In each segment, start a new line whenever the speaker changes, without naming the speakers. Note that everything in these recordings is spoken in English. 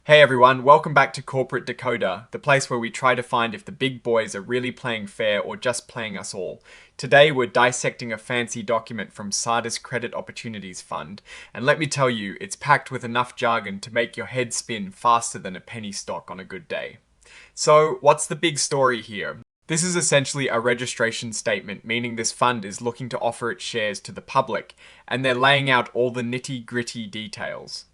Hey everyone, welcome back to Corporate Decoder, the place where we try to find if the big boys are really playing fair or just playing us all. Today we're dissecting a fancy document from Sardis Credit Opportunities Fund, and let me tell you, it's packed with enough jargon to make your head spin faster than a penny stock on a good day. So, what's the big story here? This is essentially a registration statement, meaning this fund is looking to offer its shares to the public, and they're laying out all the nitty-gritty details.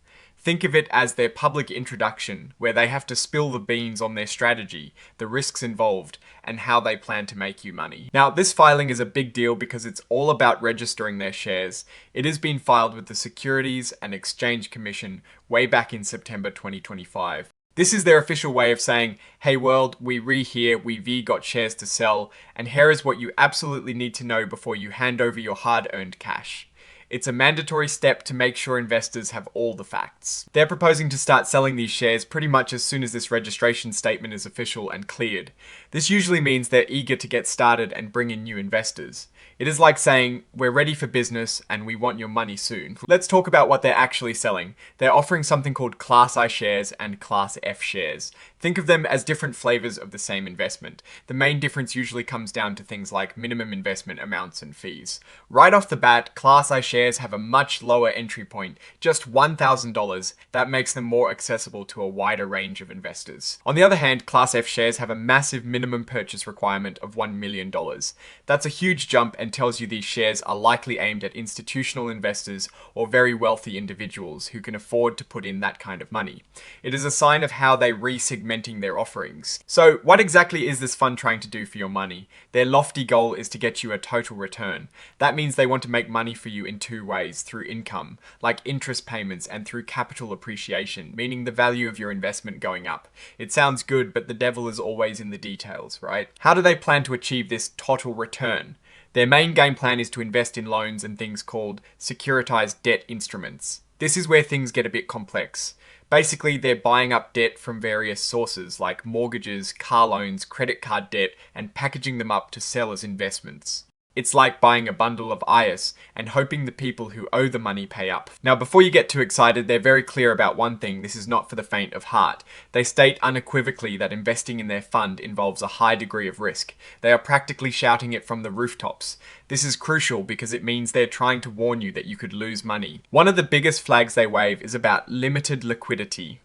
Think of it as their public introduction, where they have to spill the beans on their strategy, the risks involved, and how they plan to make you money. Now, this filing is a big deal because it's all about registering their shares. It has been filed with the Securities and Exchange Commission way back in September 2025. This is their official way of saying, hey world, we've got shares to sell, and here is what you absolutely need to know before you hand over your hard-earned cash. It's a mandatory step to make sure investors have all the facts. They're proposing to start selling these shares pretty much as soon as this registration statement is official and cleared. This usually means they're eager to get started and bring in new investors. It is like saying, we're ready for business and we want your money soon. Let's talk about what they're actually selling. They're offering something called Class I shares and Class F shares. Think of them as different flavors of the same investment. The main difference usually comes down to things like minimum investment amounts and fees. Right off the bat, Class I shares have a much lower entry point, just $1,000. That makes them more accessible to a wider range of investors. On the other hand, Class F shares have a massive minimum purchase requirement of $1 million. That's a huge jump and tells you these shares are likely aimed at institutional investors or very wealthy individuals who can afford to put in that kind of money. It is a sign of how they re-segmenting their offerings. So what exactly is this fund trying to do for your money? Their lofty goal is to get you a total return. That means they want to make money for you in two ways, through income, like interest payments, and through capital appreciation, meaning the value of your investment going up. It sounds good, but the devil is always in the details, right? How do they plan to achieve this total return? Their main game plan is to invest in loans and things called securitized debt instruments. This is where things get a bit complex. Basically, they're buying up debt from various sources like mortgages, car loans, credit card debt, and packaging them up to sell as investments. It's like buying a bundle of ice and hoping the people who owe the money pay up. Now, before you get too excited, they're very clear about one thing: this is not for the faint of heart. They state unequivocally that investing in their fund involves a high degree of risk. They are practically shouting it from the rooftops. This is crucial because it means they're trying to warn you that you could lose money. One of the biggest flags they wave is about limited liquidity.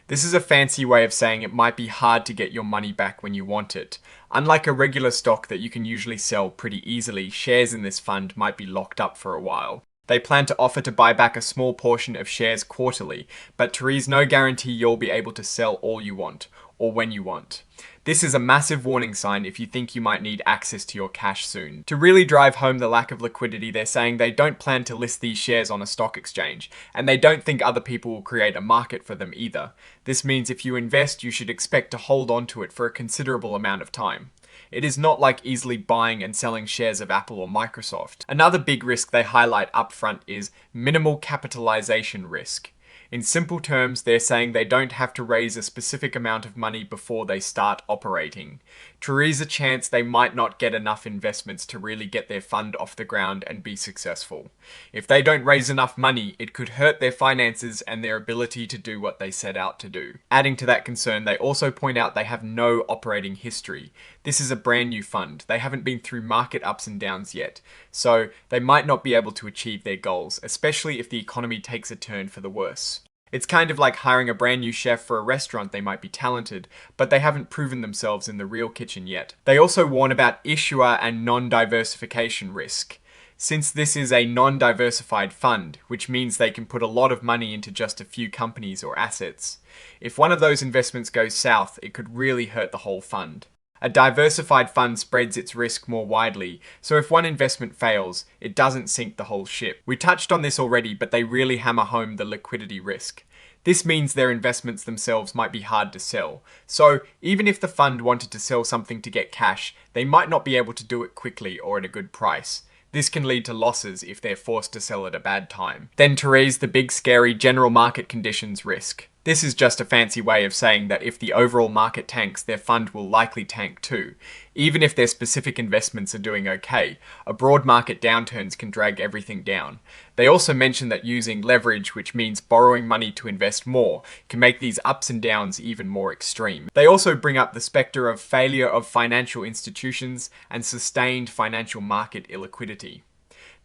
This is a fancy way of saying it might be hard to get your money back when you want it. Unlike a regular stock that you can usually sell pretty easily, shares in this fund might be locked up for a while. They plan to offer to buy back a small portion of shares quarterly, but there is no guarantee you'll be able to sell all you want, or when you want. This is a massive warning sign if you think you might need access to your cash soon. To really drive home the lack of liquidity, they're saying they don't plan to list these shares on a stock exchange, and they don't think other people will create a market for them either. This means if you invest, you should expect to hold on to it for a considerable amount of time. It is not like easily buying and selling shares of Apple or Microsoft. Another big risk they highlight upfront is minimal capitalization risk. In simple terms, they're saying they don't have to raise a specific amount of money before they start operating. There is a chance they might not get enough investments to really get their fund off the ground and be successful. If they don't raise enough money, it could hurt their finances and their ability to do what they set out to do. Adding to that concern, they also point out they have no operating history. This is a brand new fund. They haven't been through market ups and downs yet, so they might not be able to achieve their goals, especially if the economy takes a turn for the worse. It's kind of like hiring a brand new chef for a restaurant. They might be talented, but they haven't proven themselves in the real kitchen yet. They also warn about issuer and non-diversification risk. Since this is a non-diversified fund, which means they can put a lot of money into just a few companies or assets, if one of those investments goes south, it could really hurt the whole fund. A diversified fund spreads its risk more widely, so if one investment fails, it doesn't sink the whole ship. We touched on this already, but they really hammer home the liquidity risk. This means their investments themselves might be hard to sell. So even if the fund wanted to sell something to get cash, they might not be able to do it quickly or at a good price. This can lead to losses if they're forced to sell at a bad time. Then there is the big scary general market conditions risk. This is just a fancy way of saying that if the overall market tanks, their fund will likely tank too. Even if their specific investments are doing okay, a broad market downturns can drag everything down. They also mention that using leverage, which means borrowing money to invest more, can make these ups and downs even more extreme. They also bring up the specter of failure of financial institutions and sustained financial market illiquidity.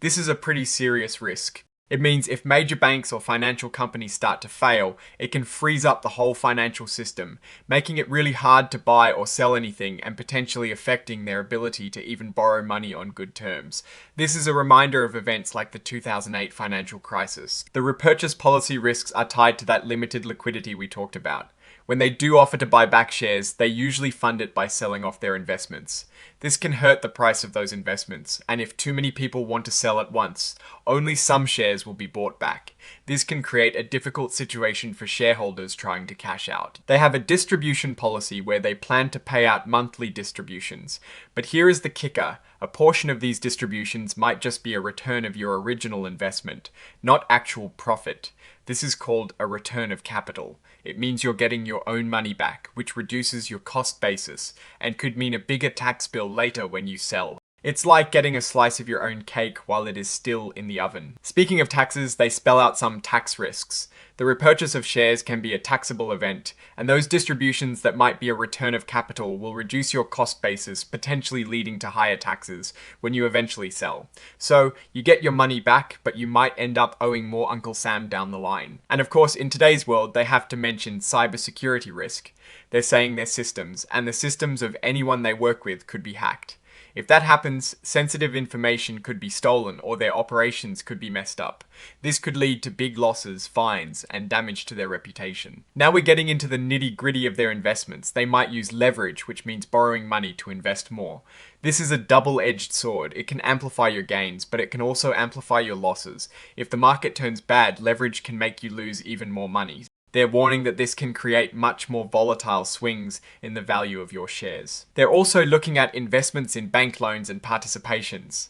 This is a pretty serious risk. It means if major banks or financial companies start to fail, it can freeze up the whole financial system, making it really hard to buy or sell anything and potentially affecting their ability to even borrow money on good terms. This is a reminder of events like the 2008 financial crisis. The repurchase policy risks are tied to that limited liquidity we talked about. When they do offer to buy back shares, they usually fund it by selling off their investments. This can hurt the price of those investments, and if too many people want to sell at once, only some shares will be bought back. This can create a difficult situation for shareholders trying to cash out. They have a distribution policy where they plan to pay out monthly distributions. But here is the kicker. A portion of these distributions might just be a return of your original investment, not actual profit. This is called a return of capital. It means you're getting your own money back, which reduces your cost basis and could mean a bigger tax bill later when you sell. It's like getting a slice of your own cake while it is still in the oven. Speaking of taxes, they spell out some tax risks. The repurchase of shares can be a taxable event, and those distributions that might be a return of capital will reduce your cost basis, potentially leading to higher taxes when you eventually sell. So, you get your money back, but you might end up owing more Uncle Sam down the line. And of course, in today's world, they have to mention cybersecurity risk. They're saying their systems, and the systems of anyone they work with could be hacked. If that happens, sensitive information could be stolen or their operations could be messed up. This could lead to big losses, fines, and damage to their reputation. Now we're getting into the nitty-gritty of their investments. They might use leverage, which means borrowing money to invest more. This is a double-edged sword. It can amplify your gains, but it can also amplify your losses. If the market turns bad, leverage can make you lose even more money. They're warning that this can create much more volatile swings in the value of your shares. They're also looking at investments in bank loans and participations.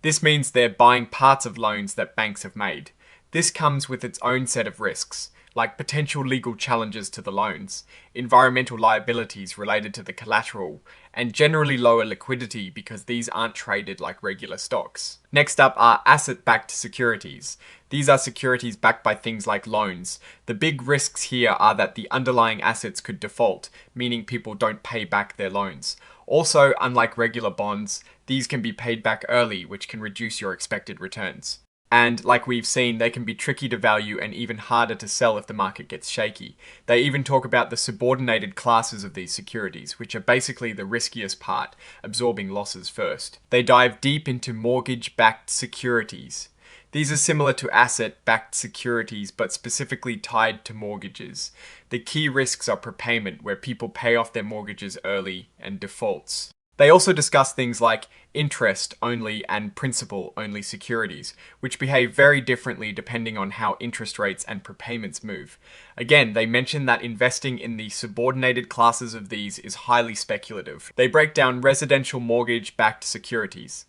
This means they're buying parts of loans that banks have made. This comes with its own set of risks, like potential legal challenges to the loans, environmental liabilities related to the collateral, and generally lower liquidity because these aren't traded like regular stocks. Next up are asset-backed securities. These are securities backed by things like loans. The big risks here are that the underlying assets could default, meaning people don't pay back their loans. Also, unlike regular bonds, these can be paid back early, which can reduce your expected returns. And like we've seen, they can be tricky to value and even harder to sell if the market gets shaky. They even talk about the subordinated classes of these securities, which are basically the riskiest part, absorbing losses first. They dive deep into mortgage-backed securities. These are similar to asset-backed securities, but specifically tied to mortgages. The key risks are prepayment, where people pay off their mortgages early, and defaults. They also discuss things like interest-only and principal-only securities, which behave very differently depending on how interest rates and prepayments move. Again, they mention that investing in the subordinated classes of these is highly speculative. They break down residential mortgage-backed securities.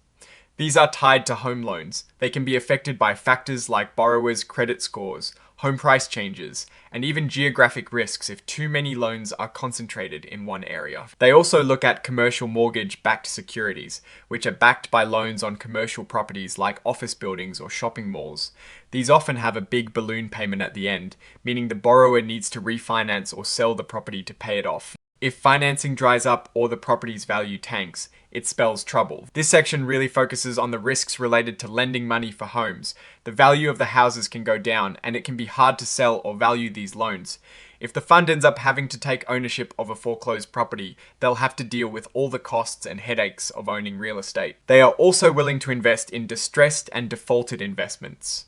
These are tied to home loans. They can be affected by factors like borrowers' credit scores, home price changes, and even geographic risks if too many loans are concentrated in one area. They also look at commercial mortgage-backed securities, which are backed by loans on commercial properties like office buildings or shopping malls. These often have a big balloon payment at the end, meaning the borrower needs to refinance or sell the property to pay it off. If financing dries up or the property's value tanks, it spells trouble. This section really focuses on the risks related to lending money for homes. The value of the houses can go down, and it can be hard to sell or value these loans. If the fund ends up having to take ownership of a foreclosed property, they'll have to deal with all the costs and headaches of owning real estate. They are also willing to invest in distressed and defaulted investments.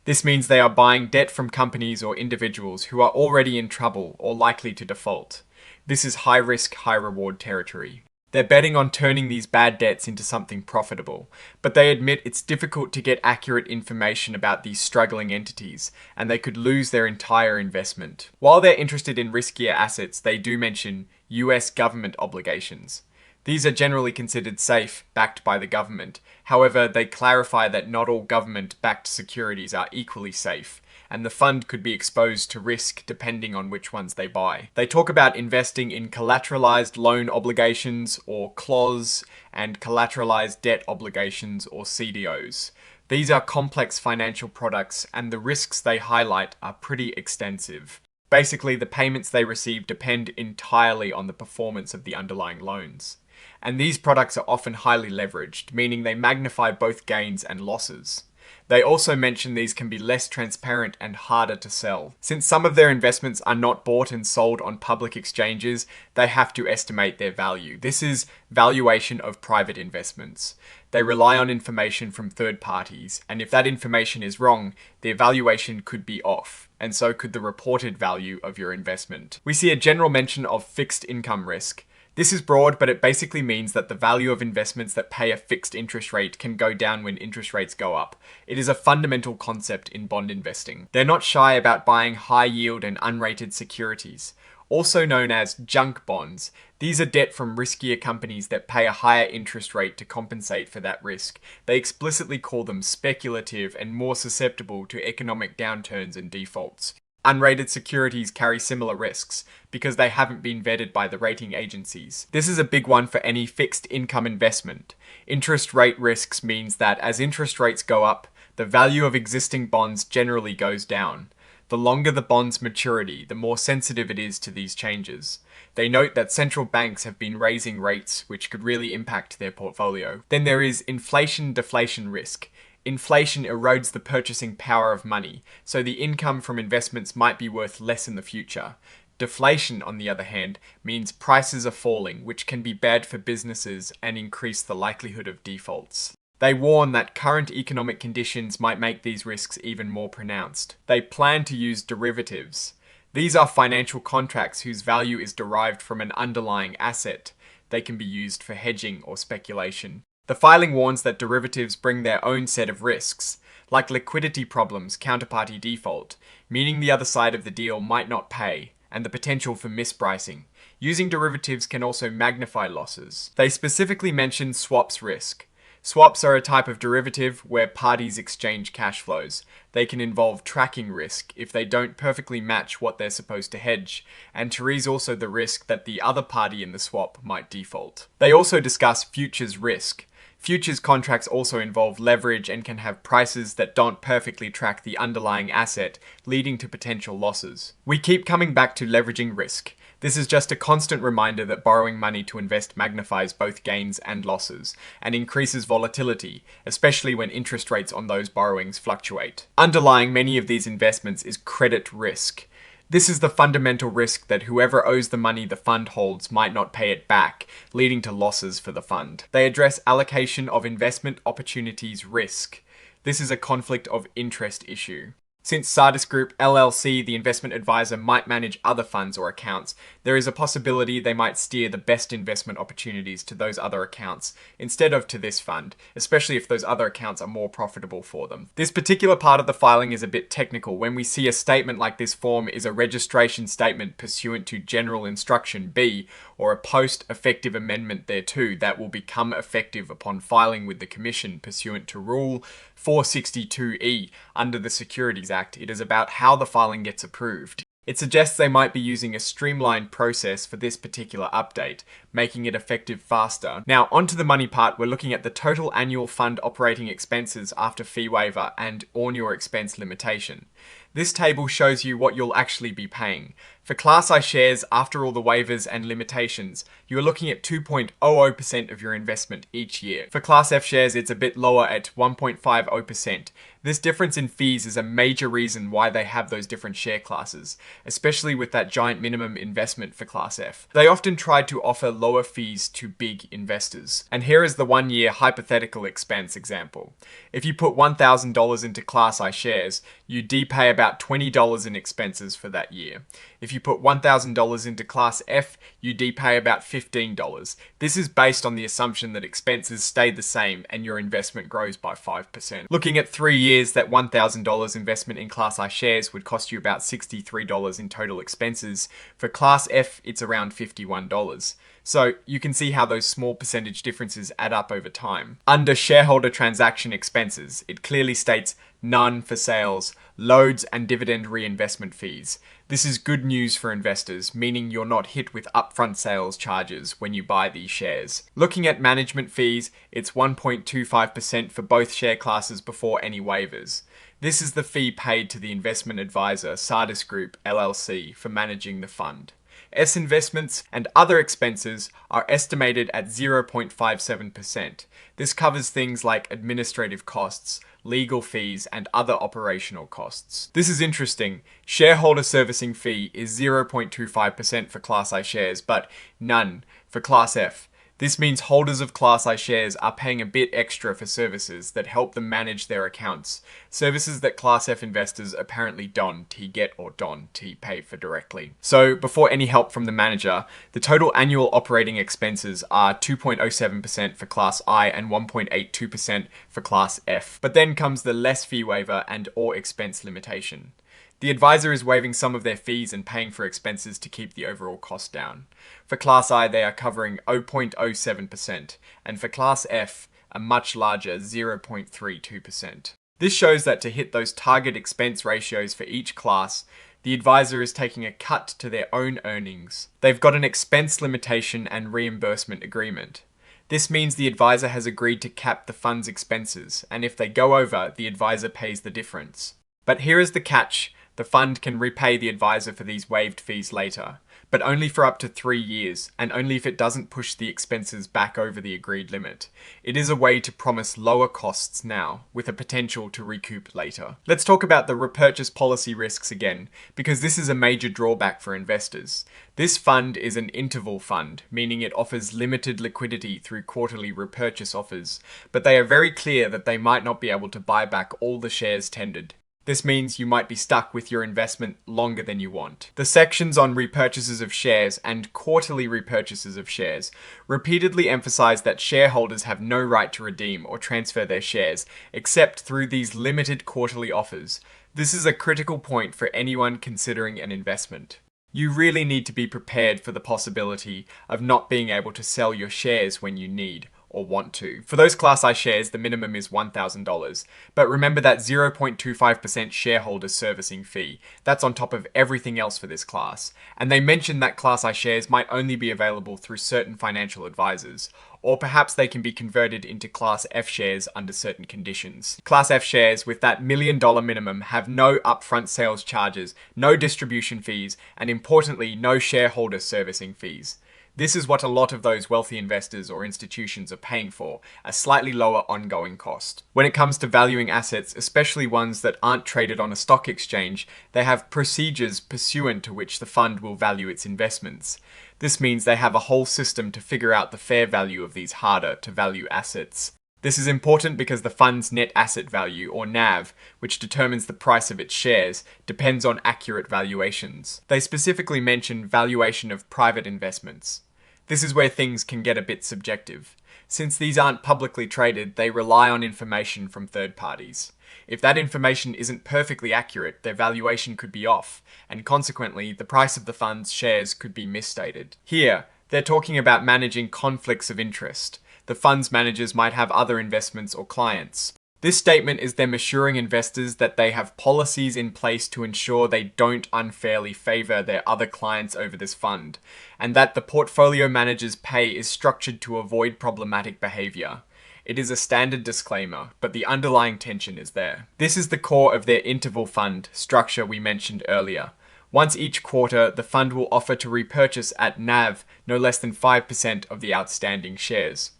This means they are buying debt from companies or individuals who are already in trouble or likely to default. This is high risk, high reward territory. They're betting on turning these bad debts into something profitable, but they admit it's difficult to get accurate information about these struggling entities, and they could lose their entire investment. While they're interested in riskier assets, they do mention US government obligations. These are generally considered safe, backed by the government. However, they clarify that not all government-backed securities are equally safe, and the fund could be exposed to risk depending on which ones they buy. They talk about investing in collateralized loan obligations, or CLOs, and collateralized debt obligations, or CDOs. These are complex financial products, and the risks they highlight are pretty extensive. Basically, the payments they receive depend entirely on the performance of the underlying loans. And these products are often highly leveraged, meaning they magnify both gains and losses. They also mention these can be less transparent and harder to sell. Since some of their investments are not bought and sold on public exchanges, they have to estimate their value. This is valuation of private investments. They rely on information from third parties, and if that information is wrong, their valuation could be off, and so could the reported value of your investment. We see a general mention of fixed income risk. This is broad, but it basically means that the value of investments that pay a fixed interest rate can go down when interest rates go up. It is a fundamental concept in bond investing. They're not shy about buying high yield and unrated securities, also known as junk bonds. These are debt from riskier companies that pay a higher interest rate to compensate for that risk. They explicitly call them speculative and more susceptible to economic downturns and defaults. Unrated securities carry similar risks because they haven't been vetted by the rating agencies. This is a big one for any fixed income investment. Interest rate risks means that as interest rates go up, the value of existing bonds generally goes down. The longer the bond's maturity, the more sensitive it is to these changes. They note that central banks have been raising rates, which could really impact their portfolio. Then there is inflation-deflation risk. Inflation erodes the purchasing power of money, so the income from investments might be worth less in the future. Deflation, on the other hand, means prices are falling, which can be bad for businesses and increase the likelihood of defaults. They warn that current economic conditions might make these risks even more pronounced. They plan to use derivatives. These are financial contracts whose value is derived from an underlying asset. They can be used for hedging or speculation. The filing warns that derivatives bring their own set of risks, like liquidity problems, counterparty default, meaning the other side of the deal might not pay, and the potential for mispricing. Using derivatives can also magnify losses. They specifically mention swaps risk. Swaps are a type of derivative where parties exchange cash flows. They can involve tracking risk if they don't perfectly match what they're supposed to hedge, and to raise also the risk that the other party in the swap might default. They also discuss futures risk. Futures contracts also involve leverage and can have prices that don't perfectly track the underlying asset, leading to potential losses. We keep coming back to leveraging risk. This is just a constant reminder that borrowing money to invest magnifies both gains and losses, and increases volatility, especially when interest rates on those borrowings fluctuate. Underlying many of these investments is credit risk. This is the fundamental risk that whoever owes the money the fund holds might not pay it back, leading to losses for the fund. They address allocation of investment opportunities risk. This is a conflict of interest issue. Since Sardis Group LLC, the investment advisor, might manage other funds or accounts, there is a possibility they might steer the best investment opportunities to those other accounts instead of to this fund, especially if those other accounts are more profitable for them. This particular part of the filing is a bit technical. When we see a statement like this form is a registration statement pursuant to General Instruction B, or a post-effective amendment thereto that will become effective upon filing with the Commission pursuant to Rule 462E under the Securities Act. It is about how the filing gets approved. It suggests they might be using a streamlined process for this particular update, making it effective faster. Now, onto the money part, we're looking at the total annual fund operating expenses after fee waiver and on your expense limitation. This table shows you what you'll actually be paying. For Class I shares, after all the waivers and limitations, you are looking at 2.00% of your investment each year. For Class F shares, it's a bit lower at 1.50%. This difference in fees is a major reason why they have those different share classes, especially with that giant minimum investment for Class F. They often try to offer lower fees to big investors. And here is the 1-year hypothetical expense example. If you put $1,000 into Class I shares, you pay about about $20 in expenses for that year. If you put $1,000 into Class F, you'd pay about $15. This is based on the assumption that expenses stay the same and your investment grows by 5%. Looking at 3 years, that $1,000 investment in Class I shares would cost you about $63 in total expenses. For Class F, it's around $51. So you can see how those small percentage differences add up over time. Under shareholder transaction expenses, it clearly states none for sales, loads and dividend reinvestment fees. This is good news for investors, meaning you're not hit with upfront sales charges when you buy these shares. Looking at management fees, it's 1.25% for both share classes before any waivers. This is the fee paid to the investment advisor, Sardis Group, LLC, for managing the fund. S investments and other expenses are estimated at 0.57%. This covers things like administrative costs, legal fees, and other operational costs. This is interesting. Shareholder servicing fee is 0.25% for Class I shares, but none for Class F. This means holders of Class I shares are paying a bit extra for services that help them manage their accounts, services that Class F investors apparently don't get or don't pay for directly. So before any help from the manager, the total annual operating expenses are 2.07% for Class I and 1.82% for Class F. But then comes the less fee waiver and or expense limitation. The advisor is waiving some of their fees and paying for expenses to keep the overall cost down. For Class I, they are covering 0.07%, and for Class F, a much larger 0.32%. This shows that to hit those target expense ratios for each class, the advisor is taking a cut to their own earnings. They've got an expense limitation and reimbursement agreement. This means the advisor has agreed to cap the fund's expenses, and if they go over, the advisor pays the difference. But here is the catch. The fund can repay the advisor for these waived fees later, but only for up to 3 years, and only if it doesn't push the expenses back over the agreed limit. It is a way to promise lower costs now, with a potential to recoup later. Let's talk about the repurchase policy risks again, because this is a major drawback for investors. This fund is an interval fund, meaning it offers limited liquidity through quarterly repurchase offers, but they are very clear that they might not be able to buy back all the shares tendered. This means you might be stuck with your investment longer than you want. The sections on repurchases of shares and quarterly repurchases of shares repeatedly emphasize that shareholders have no right to redeem or transfer their shares, except through these limited quarterly offers. This is a critical point for anyone considering an investment. You really need to be prepared for the possibility of not being able to sell your shares when you need or want to. For those Class I shares, the minimum is $1,000. But remember that 0.25% shareholder servicing fee. That's on top of everything else for this class. And they mentioned that Class I shares might only be available through certain financial advisors, or perhaps they can be converted into Class F shares under certain conditions. Class F shares with that $1 million minimum have no upfront sales charges, no distribution fees, and importantly, no shareholder servicing fees. This is what a lot of those wealthy investors or institutions are paying for, a slightly lower ongoing cost. When it comes to valuing assets, especially ones that aren't traded on a stock exchange, they have procedures pursuant to which the fund will value its investments. This means they have a whole system to figure out the fair value of these harder to value assets. This is important because the fund's net asset value, or NAV, which determines the price of its shares, depends on accurate valuations. They specifically mention valuation of private investments. This is where things can get a bit subjective. Since these aren't publicly traded, they rely on information from third parties. If that information isn't perfectly accurate, their valuation could be off, and consequently, the price of the fund's shares could be misstated. Here, they're talking about managing conflicts of interest. The fund's managers might have other investments or clients. This statement is them assuring investors that they have policies in place to ensure they don't unfairly favor their other clients over this fund, and that the portfolio manager's pay is structured to avoid problematic behavior. It is a standard disclaimer, but the underlying tension is there. This is the core of their interval fund structure we mentioned earlier. Once each quarter, the fund will offer to repurchase at NAV no less than 5% of the outstanding shares.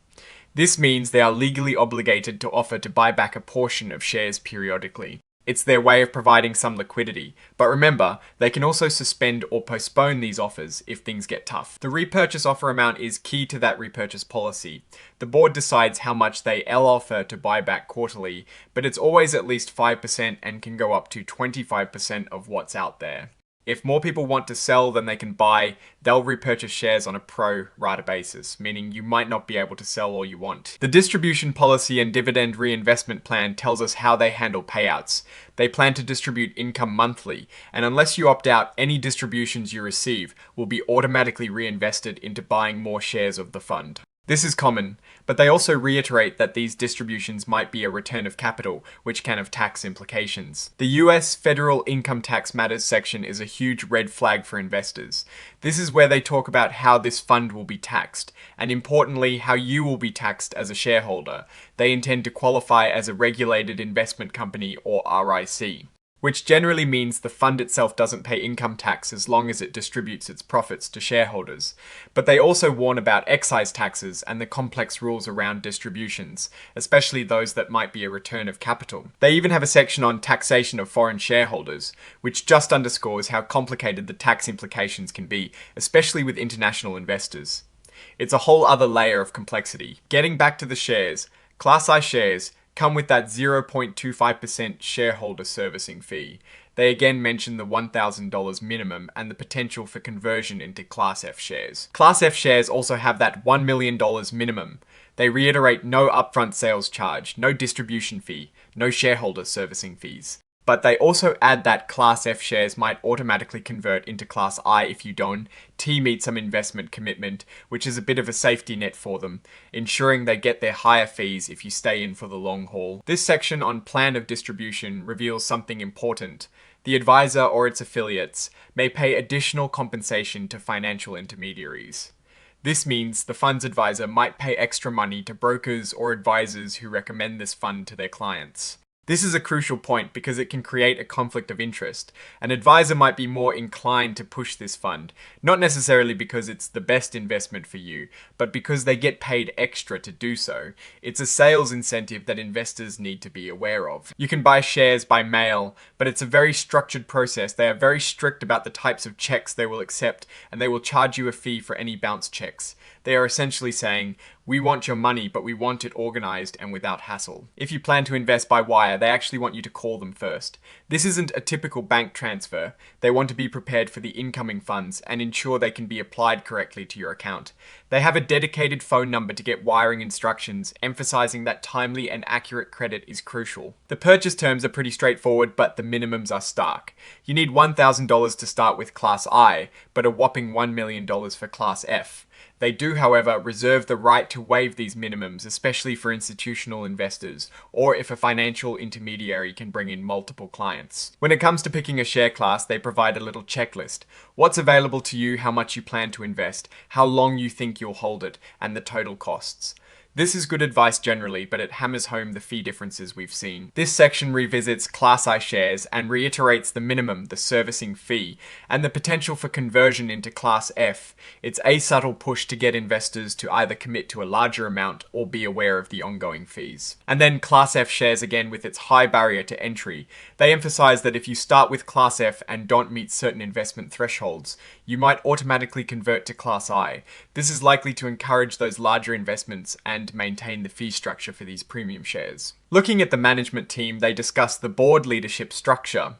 This means they are legally obligated to offer to buy back a portion of shares periodically. It's their way of providing some liquidity. But remember, they can also suspend or postpone these offers if things get tough. The repurchase offer amount is key to that repurchase policy. The board decides how much they offer to buy back quarterly, but it's always at least 5% and can go up to 25% of what's out there. If more people want to sell than they can buy, they'll repurchase shares on a pro rata basis, meaning you might not be able to sell all you want. The distribution policy and dividend reinvestment plan tells us how they handle payouts. They plan to distribute income monthly, and unless you opt out, any distributions you receive will be automatically reinvested into buying more shares of the fund. This is common, but they also reiterate that these distributions might be a return of capital, which can have tax implications. The US Federal Income Tax Matters section is a huge red flag for investors. This is where they talk about how this fund will be taxed, and importantly, how you will be taxed as a shareholder. They intend to qualify as a regulated investment company or RIC, which generally means the fund itself doesn't pay income tax as long as it distributes its profits to shareholders. But they also warn about excise taxes and the complex rules around distributions, especially those that might be a return of capital. They even have a section on taxation of foreign shareholders, which just underscores how complicated the tax implications can be, especially with international investors. It's a whole other layer of complexity. Getting back to the shares, Class I shares come with that 0.25% shareholder servicing fee. They again mention the $1,000 minimum and the potential for conversion into Class F shares. Class F shares also have that $1 million minimum. They reiterate no upfront sales charge, no distribution fee, no shareholder servicing fees. But they also add that Class F shares might automatically convert into Class I if you don't. T meet some investment commitment, which is a bit of a safety net for them, ensuring they get their higher fees if you stay in for the long haul. This section on plan of distribution reveals something important. The advisor or its affiliates may pay additional compensation to financial intermediaries. This means the fund's advisor might pay extra money to brokers or advisors who recommend this fund to their clients. This is a crucial point because it can create a conflict of interest. An advisor might be more inclined to push this fund, not necessarily because it's the best investment for you, but because they get paid extra to do so. It's a sales incentive that investors need to be aware of. You can buy shares by mail, but it's a very structured process. They are very strict about the types of checks they will accept, and they will charge you a fee for any bounce checks. They are essentially saying, we want your money, but we want it organized and without hassle. If you plan to invest by wire, they actually want you to call them first. This isn't a typical bank transfer. They want to be prepared for the incoming funds and ensure they can be applied correctly to your account. They have a dedicated phone number to get wiring instructions, emphasizing that timely and accurate credit is crucial. The purchase terms are pretty straightforward, but the minimums are stark. You need $1,000 to start with Class I, but a whopping $1 million for Class F. They do, however, reserve the right to waive these minimums, especially for institutional investors, or if a financial intermediary can bring in multiple clients. When it comes to picking a share class, they provide a little checklist. What's available to you, how much you plan to invest, how long you think you'll hold it, and the total costs. This is good advice generally, but it hammers home the fee differences we've seen. This section revisits Class I shares and reiterates the minimum, the servicing fee, and the potential for conversion into Class F. It's a subtle push to get investors to either commit to a larger amount or be aware of the ongoing fees. And then Class F shares again with its high barrier to entry. They emphasize that if you start with Class F and don't meet certain investment thresholds, you might automatically convert to Class I. This is likely to encourage those larger investments and maintain the fee structure for these premium shares. Looking at the management team, they discuss the board leadership structure.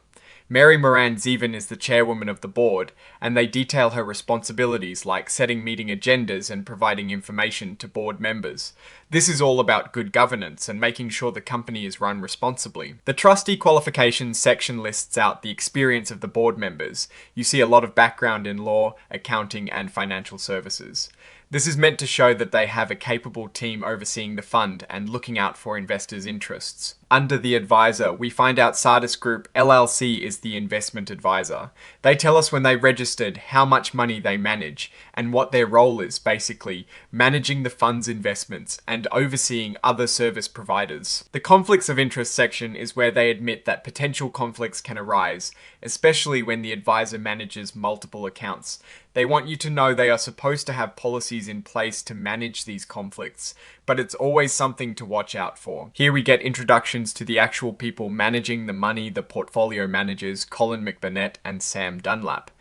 Mary Moran Zevin is the chairwoman of the board, and they detail her responsibilities like setting meeting agendas and providing information to board members. This is all about good governance and making sure the company is run responsibly. The trustee qualifications section lists out the experience of the board members. You see a lot of background in law, accounting, and financial services. This is meant to show that they have a capable team overseeing the fund and looking out for investors' interests. Under the advisor, we find out Sardis Group LLC is the investment advisor. They tell us when they registered how much money they manage and what their role is, basically managing the fund's investments and overseeing other service providers. The conflicts of interest section is where they admit that potential conflicts can arise, especially when the advisor manages multiple accounts. They want you to know they are supposed to have policies in place to manage these conflicts, but it's always something to watch out for. Here we get introductions to the actual people managing the money, the portfolio managers, Colin McBurnett and Sam Dunlap.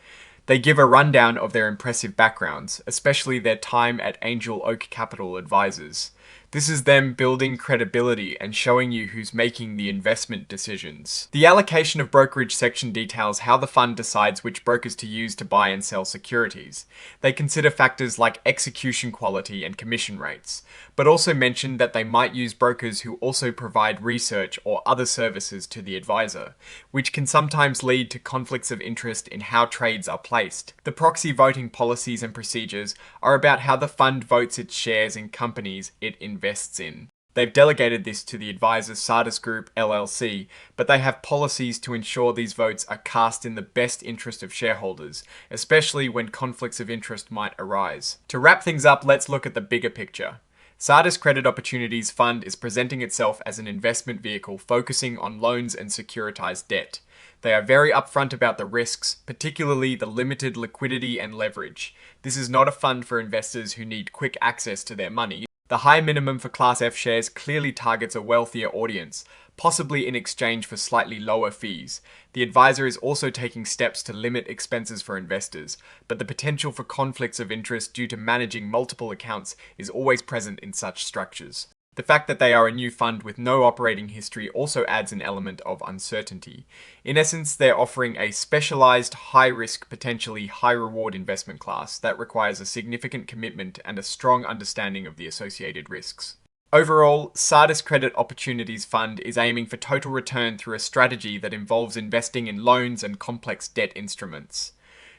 They give a rundown of their impressive backgrounds, especially their time at Angel Oak Capital Advisors. This is them building credibility and showing you who's making the investment decisions. The allocation of brokerage section details how the fund decides which brokers to use to buy and sell securities. They consider factors like execution quality and commission rates, but also mention that they might use brokers who also provide research or other services to the advisor, which can sometimes lead to conflicts of interest in how trades are placed. The proxy voting policies and procedures are about how the fund votes its shares in companies it invests in. They've delegated this to the advisor Sardis Group LLC, but they have policies to ensure these votes are cast in the best interest of shareholders, especially when conflicts of interest might arise. To wrap things up, let's look at the bigger picture. Sardis Credit Opportunities Fund is presenting itself as an investment vehicle focusing on loans and securitized debt. They are very upfront about the risks, particularly the limited liquidity and leverage. This is not a fund for investors who need quick access to their money. The high minimum for Class F shares clearly targets a wealthier audience, possibly in exchange for slightly lower fees. The advisor is also taking steps to limit expenses for investors, but the potential for conflicts of interest due to managing multiple accounts is always present in such structures. The fact that they are a new fund with no operating history also adds an element of uncertainty. In essence, they're offering a specialized, high-risk, potentially high-reward investment class that requires a significant commitment and a strong understanding of the associated risks. Overall, Sardis Credit Opportunities Fund is aiming for total return through a strategy that involves investing in loans and complex debt instruments.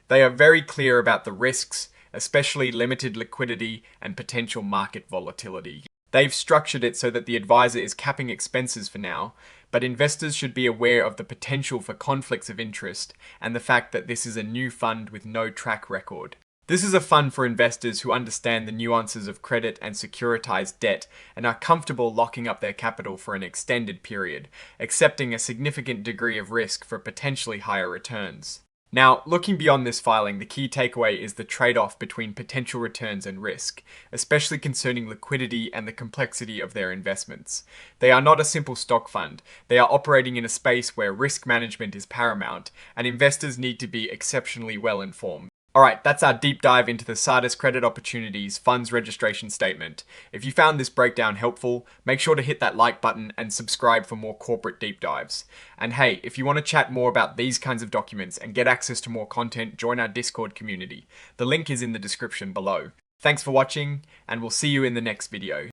They are very clear about the risks, especially limited liquidity and potential market volatility. They've structured it so that the advisor is capping expenses for now, but investors should be aware of the potential for conflicts of interest and the fact that this is a new fund with no track record. This is a fund for investors who understand the nuances of credit and securitized debt and are comfortable locking up their capital for an extended period, accepting a significant degree of risk for potentially higher returns. Now, looking beyond this filing, the key takeaway is the trade-off between potential returns and risk, especially concerning liquidity and the complexity of their investments. They are not a simple stock fund. They are operating in a space where risk management is paramount, and investors need to be exceptionally well informed. Alright, that's our deep dive into the Sardis Credit Opportunities Funds Registration Statement. If you found this breakdown helpful, make sure to hit that like button and subscribe for more corporate deep dives. And hey, if you want to chat more about these kinds of documents and get access to more content, join our Discord community. The link is in the description below. Thanks for watching, and we'll see you in the next video.